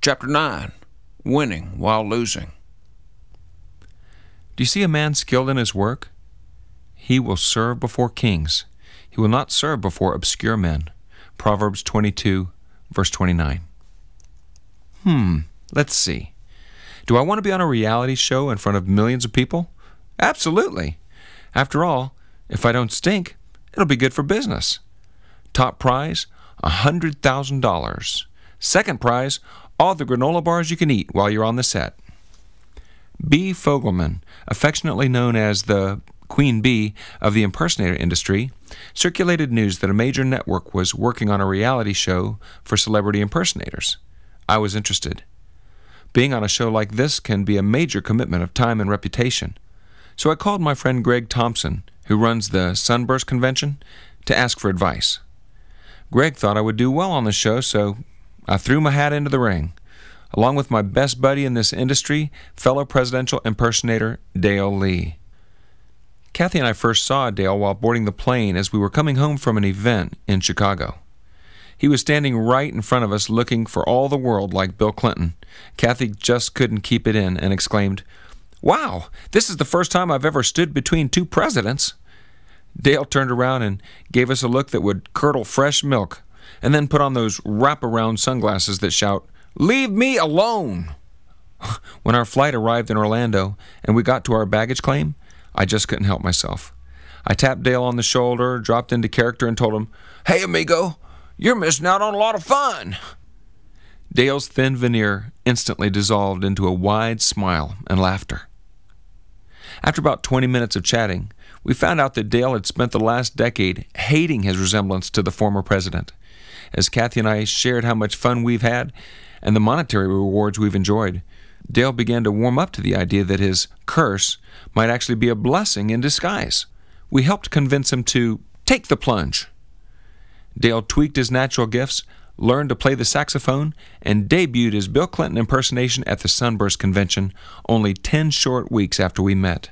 Chapter 9, Winning While Losing. Do you see a man skilled in his work? He will serve before kings. He will not serve before obscure men. Proverbs 22, verse 29. Let's see. Do I want to be on a reality show in front of millions of people? Absolutely. After all, if I don't stink, it'll be good for business. Top prize, $100,000. Second prize, all the granola bars you can eat while you're on the set. Bee Fogelman, affectionately known as the Queen Bee of the impersonator industry, circulated news that a major network was working on a reality show for celebrity impersonators. I was interested. Being on a show like this can be a major commitment of time and reputation. So I called my friend Greg Thompson, who runs the Sunburst Convention, to ask for advice. Greg thought I would do well on the show, so I threw my hat into the ring, along with my best buddy in this industry, fellow presidential impersonator Dale Lee. Kathy and I first saw Dale while boarding the plane as we were coming home from an event in Chicago. He was standing right in front of us looking for all the world like Bill Clinton. Kathy just couldn't keep it in and exclaimed, "Wow, this is the first time I've ever stood between two presidents." Dale turned around and gave us a look that would curdle fresh milk, and then put on those wraparound sunglasses that shout, "Leave me alone!" When our flight arrived in Orlando and we got to our baggage claim, I just couldn't help myself. I tapped Dale on the shoulder, dropped into character, and told him, "Hey, amigo, you're missing out on a lot of fun." Dale's thin veneer instantly dissolved into a wide smile and laughter. After about 20 minutes of chatting, we found out that Dale had spent the last decade hating his resemblance to the former president. As Kathy and I shared how much fun we've had and the monetary rewards we've enjoyed, Dale began to warm up to the idea that his curse might actually be a blessing in disguise. We helped convince him to take the plunge. Dale tweaked his natural gifts, learned to play the saxophone, and debuted his Bill Clinton impersonation at the Sunburst Convention only 10 short weeks after we met.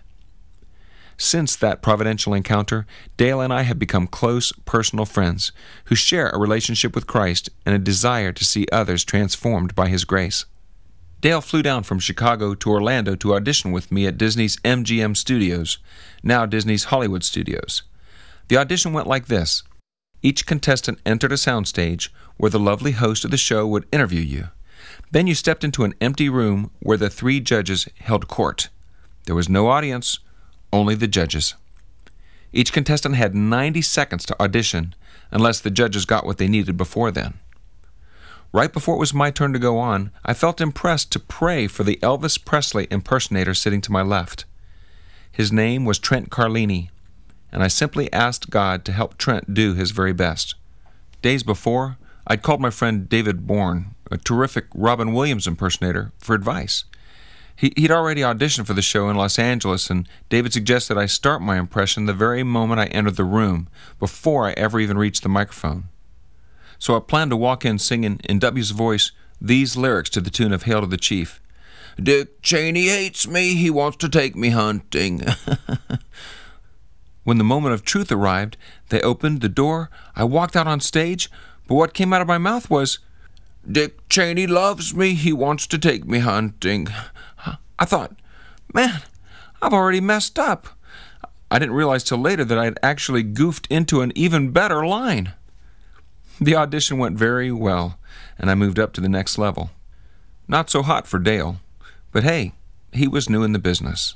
Since that providential encounter, Dale and I have become close personal friends who share a relationship with Christ and a desire to see others transformed by His grace. Dale flew down from Chicago to Orlando to audition with me at Disney's MGM Studios, now Disney's Hollywood Studios. The audition went like this. Each contestant entered a soundstage where the lovely host of the show would interview you. Then you stepped into an empty room where the 3 judges held court. There was no audience, only the judges. Each contestant had 90 seconds to audition, unless the judges got what they needed before then. Right before it was my turn to go on, I felt impressed to pray for the Elvis Presley impersonator sitting to my left. His name was Trent Carlini, and I simply asked God to help Trent do his very best. Days before, I'd called my friend David Bourne, a terrific Robin Williams impersonator, for advice. He'd already auditioned for the show in Los Angeles, and David suggested I start my impression the very moment I entered the room, before I ever even reached the microphone. So I planned to walk in singing in W's voice these lyrics to the tune of Hail to the Chief. "Dick Cheney hates me, he wants to take me hunting." When the moment of truth arrived, they opened the door, I walked out on stage, but what came out of my mouth was, "Dick Cheney loves me, he wants to take me hunting." I thought, man, I've already messed up. I didn't realize till later that I had actually goofed into an even better line. The audition went very well, and I moved up to the next level. Not so hot for Dale, but hey, he was new in the business.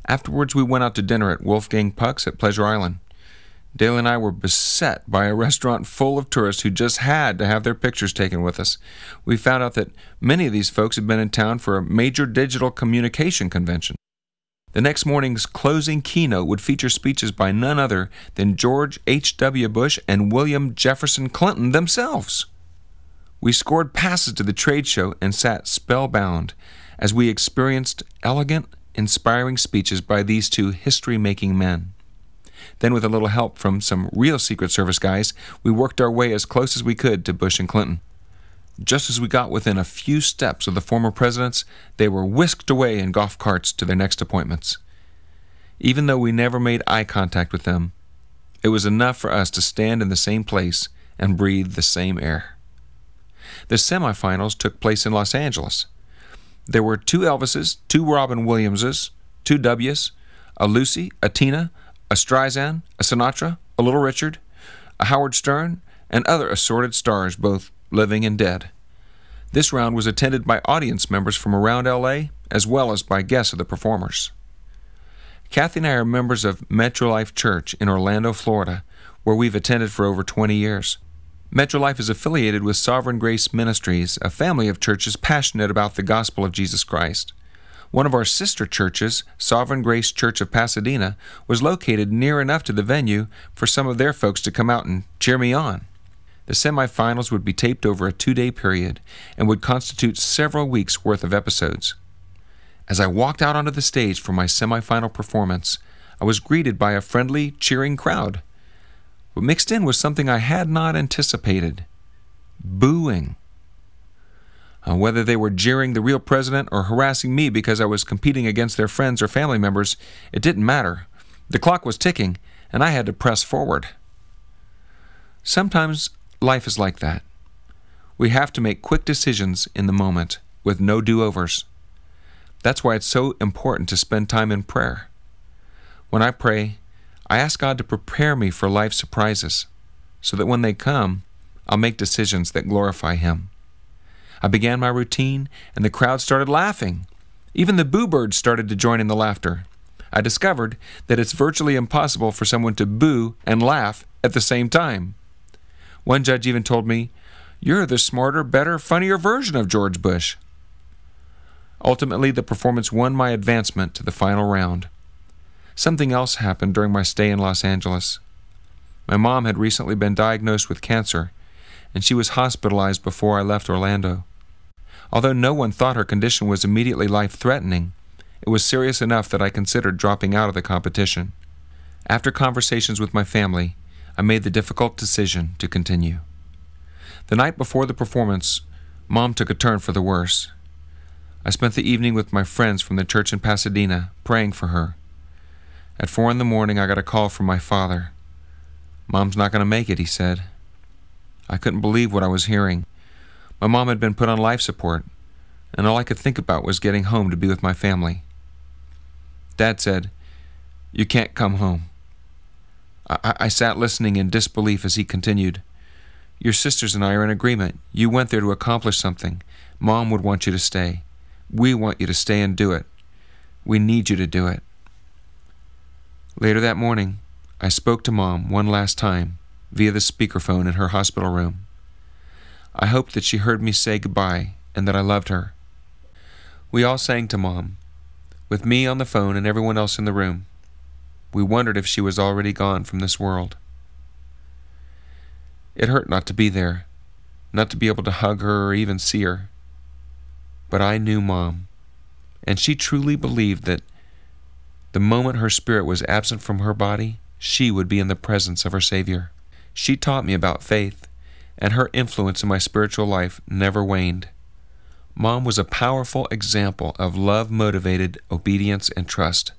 Afterwards, we went out to dinner at Wolfgang Puck's at Pleasure Island. Dale and I were beset by a restaurant full of tourists who just had to have their pictures taken with us. We found out that many of these folks had been in town for a major digital communication convention. The next morning's closing keynote would feature speeches by none other than George H.W. Bush and William Jefferson Clinton themselves. We scored passes to the trade show and sat spellbound as we experienced elegant, inspiring speeches by these 2 history-making men. Then, with a little help from some real Secret Service guys, we worked our way as close as we could to Bush and Clinton. Just as we got within a few steps of the former presidents, they were whisked away in golf carts to their next appointments. Even though we never made eye contact with them, it was enough for us to stand in the same place and breathe the same air. The semifinals took place in Los Angeles. There were 2 Elvises, 2 Robin Williamses, 2 W's, a Lucy, a Tina, a Streisand, a Sinatra, a Little Richard, a Howard Stern, and other assorted stars, both living and dead. This round was attended by audience members from around L.A., as well as by guests of the performers. Kathy and I are members of Metro Life Church in Orlando, Florida, where we've attended for over 20 years. Metro Life is affiliated with Sovereign Grace Ministries, a family of churches passionate about the gospel of Jesus Christ. One of our sister churches, Sovereign Grace Church of Pasadena, was located near enough to the venue for some of their folks to come out and cheer me on. The semifinals would be taped over a 2-day period and would constitute several weeks' worth of episodes. As I walked out onto the stage for my semifinal performance, I was greeted by a friendly, cheering crowd. But mixed in was something I had not anticipated: booing. Whether they were jeering the real president or harassing me because I was competing against their friends or family members, it didn't matter. The clock was ticking, and I had to press forward. Sometimes life is like that. We have to make quick decisions in the moment, with no do-overs. That's why it's so important to spend time in prayer. When I pray, I ask God to prepare me for life's surprises, so that when they come, I'll make decisions that glorify Him. I began my routine, and the crowd started laughing. Even the boo birds started to join in the laughter. I discovered that it's virtually impossible for someone to boo and laugh at the same time. One judge even told me, "You're the smarter, better, funnier version of George Bush." Ultimately, the performance won my advancement to the final round. Something else happened during my stay in Los Angeles. My mom had recently been diagnosed with cancer, and she was hospitalized before I left Orlando. Although no one thought her condition was immediately life-threatening, it was serious enough that I considered dropping out of the competition. After conversations with my family, I made the difficult decision to continue. The night before the performance, Mom took a turn for the worse. I spent the evening with my friends from the church in Pasadena, praying for her. At 4 a.m, I got a call from my father. "Mom's not going to make it," he said. I couldn't believe what I was hearing. My mom had been put on life support, and all I could think about was getting home to be with my family. Dad said, "You can't come home." I sat listening in disbelief as he continued, "Your sisters and I are in agreement. You went there to accomplish something. Mom would want you to stay. We want you to stay and do it. We need you to do it." Later that morning, I spoke to Mom one last time via the speakerphone in her hospital room. I hoped that she heard me say goodbye and that I loved her. We all sang to Mom, with me on the phone and everyone else in the room. We wondered if she was already gone from this world. It hurt not to be there, not to be able to hug her or even see her. But I knew Mom, and she truly believed that the moment her spirit was absent from her body, she would be in the presence of her Savior. She taught me about faith, and her influence in my spiritual life never waned. Mom was a powerful example of love-motivated obedience and trust.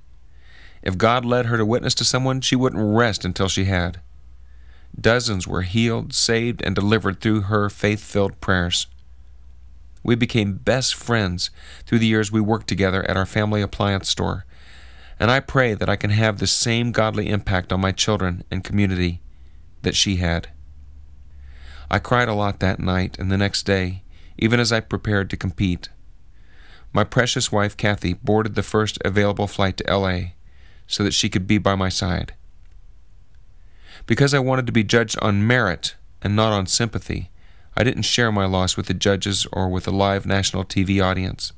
If God led her to witness to someone, she wouldn't rest until she had. Dozens were healed, saved, and delivered through her faith-filled prayers. We became best friends through the years we worked together at our family appliance store, and I pray that I can have the same godly impact on my children and community that she had. I cried a lot that night and the next day, even as I prepared to compete. My precious wife, Kathy, boarded the first available flight to L.A. so that she could be by my side. Because I wanted to be judged on merit and not on sympathy, I didn't share my loss with the judges or with a live national TV audience.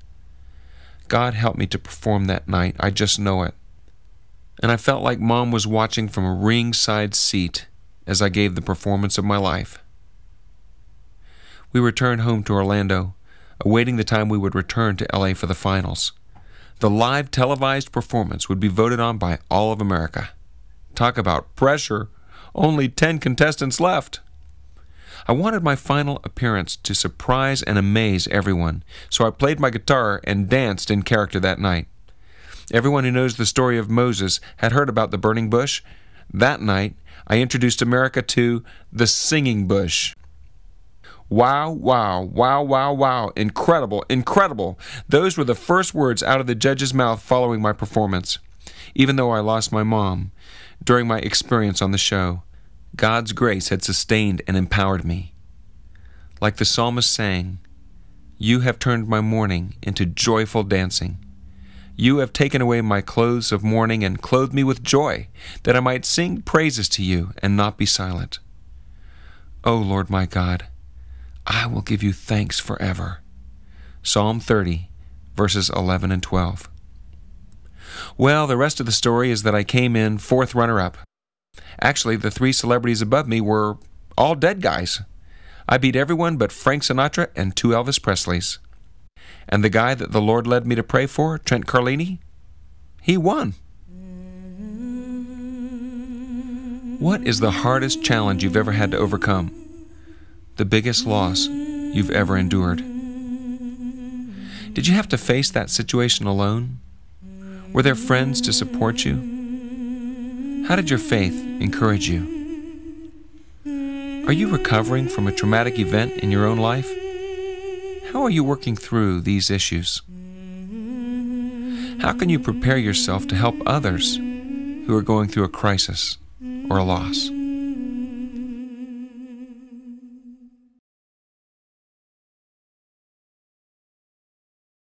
God helped me to perform that night, I just know it. And I felt like Mom was watching from a ringside seat as I gave the performance of my life. We returned home to Orlando, awaiting the time we would return to LA for the finals. The live televised performance would be voted on by all of America. Talk about pressure! Only 10 contestants left. I wanted my final appearance to surprise and amaze everyone, so I played my guitar and danced in character that night. Everyone who knows the story of Moses had heard about the burning bush. That night, I introduced America to the singing bush. Wow, wow, wow, wow, wow. Incredible, incredible. Those were the first words out of the judge's mouth following my performance. Even though I lost my mom during my experience on the show, God's grace had sustained and empowered me. Like the psalmist sang, "You have turned my mourning into joyful dancing. You have taken away my clothes of mourning and clothed me with joy, that I might sing praises to you and not be silent. O Lord my God, I will give you thanks forever." Psalm 30, verses 11 and 12. Well, the rest of the story is that I came in fourth runner-up. Actually, the 3 celebrities above me were all dead guys. I beat everyone but Frank Sinatra and 2 Elvis Presleys. And the guy that the Lord led me to pray for, Trent Carlini, he won. What is the hardest challenge you've ever had to overcome? The biggest loss you've ever endured? Did you have to face that situation alone? Were there friends to support you? How did your faith encourage you? Are you recovering from a traumatic event in your own life? How are you working through these issues? How can you prepare yourself to help others who are going through a crisis or a loss?